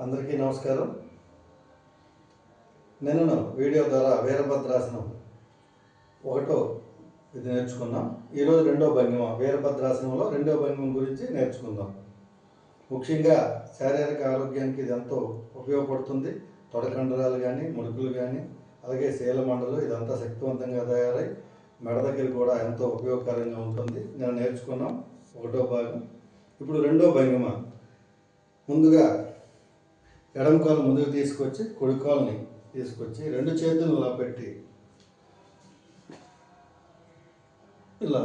అందరికీ నమస్కారం. నేను వీడియో ద్వారా వీరభద్రాసనం ఒకటో ఇది నేర్చుకున్నాం. ఈరోజు రెండో భంగిమ, వీరభద్రాసనంలో రెండో భంగిమ గురించి నేర్చుకుందాం. ముఖ్యంగా శారీరక ఆరోగ్యానికి ఇది ఎంతో ఉపయోగపడుతుంది. తొడకండరాలు కానీ, ముడుకులు కానీ, అలాగే శీలమండలు ఇదంతా శక్తివంతంగా తయారై మెడ దగ్గర కూడా ఎంతో ఉపయోగకరంగా ఉంటుంది. నేను నేర్చుకున్నాం ఒకటో భాగం. ఇప్పుడు రెండో భంగిమ. ముందుగా ఎడమ కాలు ముందుకు తీసుకొచ్చి కుడి కాలుని తీసుకొచ్చి రెండు చేతులను ఇలా పెట్టి ఇలా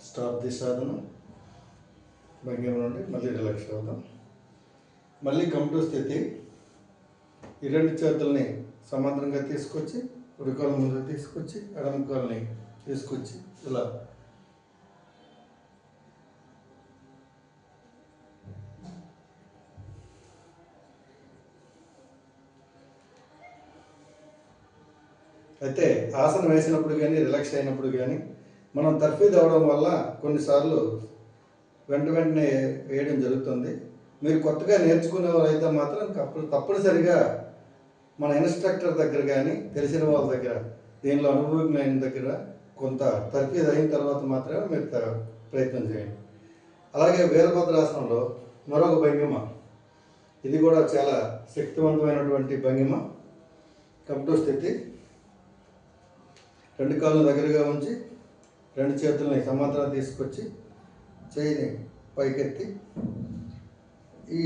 స్టాప్ ది సాధన. భంగిమ నుండి మళ్ళీ రిలాక్స్ అవుదాం. మళ్ళీ కమ్ టు స్థితి. ఈ రెండు చేతుల్ని సమాంతరంగా తీసుకొచ్చి కుడి కాలు ముందుకు తీసుకొచ్చి ఎడమ కాలుని తీసుకొచ్చి ఇలా అయితే ఆసనం వేసినప్పుడు కానీ రిలాక్స్ అయినప్పుడు కానీ మనం తర్ఫీదు అవ్వడం వల్ల కొన్నిసార్లు వెంటనే వేయడం జరుగుతుంది. మీరు కొత్తగా నేర్చుకునే వాళ్ళైతే మాత్రం తప్పనిసరిగా మన ఇన్స్ట్రక్టర్ దగ్గర కానీ తెలిసిన వాళ్ళ దగ్గర దీనిలో అనుభవజ్ఞులైన దగ్గర కొంత తర్ఫీదు అయిన తర్వాత మాత్రమే మీరు ప్రయత్నం చేయండి. అలాగే వీరభద్రాసనంలో మరొక భంగిమ, ఇది కూడా చాలా శక్తివంతమైనటువంటి భంగిమ. కమ్ టు స్థితి. రెండు కాళ్ళను దగ్గరగా ఉంచి రెండు చేతులని సమాంతరంగా తీసుకొచ్చి చేయిని పైకెత్తి ఈ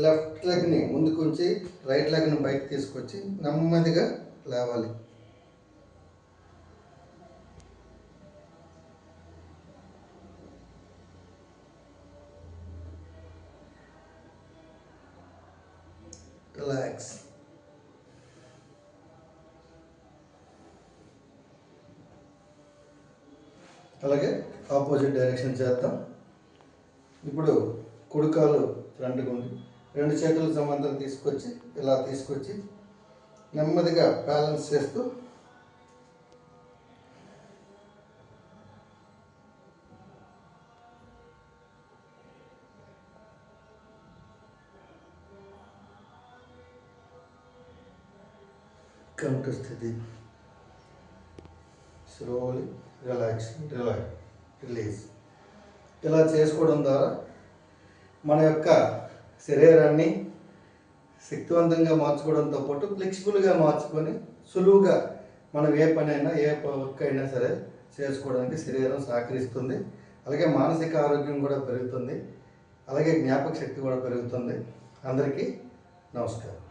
లెఫ్ట్ లెగ్ని ముందుకు ఉంచి రైట్ లెగ్ని పైకి తీసుకొచ్చి నెమ్మదిగా లేవాలి. రిలాక్స్. అలాగే ఆపోజిట్ డైరెక్షన్ చేద్దాం. ఇప్పుడు కుడికాలు ఫ్రంట్కి ఉండి రెండు చేతులు సమాంతరం తీసుకొచ్చి ఇలా తీసుకొచ్చి నెమ్మదిగా బ్యాలెన్స్ చేస్తూ కమ్ టు స్థితి. Slowly relax, release. ఇలా చేసుకోవడం ద్వారా మన యొక్క శరీరాన్ని శక్తివంతంగా మార్చుకోవడంతో పాటు ఫ్లెక్సిబుల్గా మార్చుకొని సులువుగా మనం ఏ పనైనా ఏ వర్క్ అయినా సరే చేసుకోవడానికి శరీరం సహకరిస్తుంది. అలాగే మానసిక ఆరోగ్యం కూడా పెరుగుతుంది. అలాగే జ్ఞాపక శక్తి కూడా పెరుగుతుంది. అందరికీ నమస్కారం.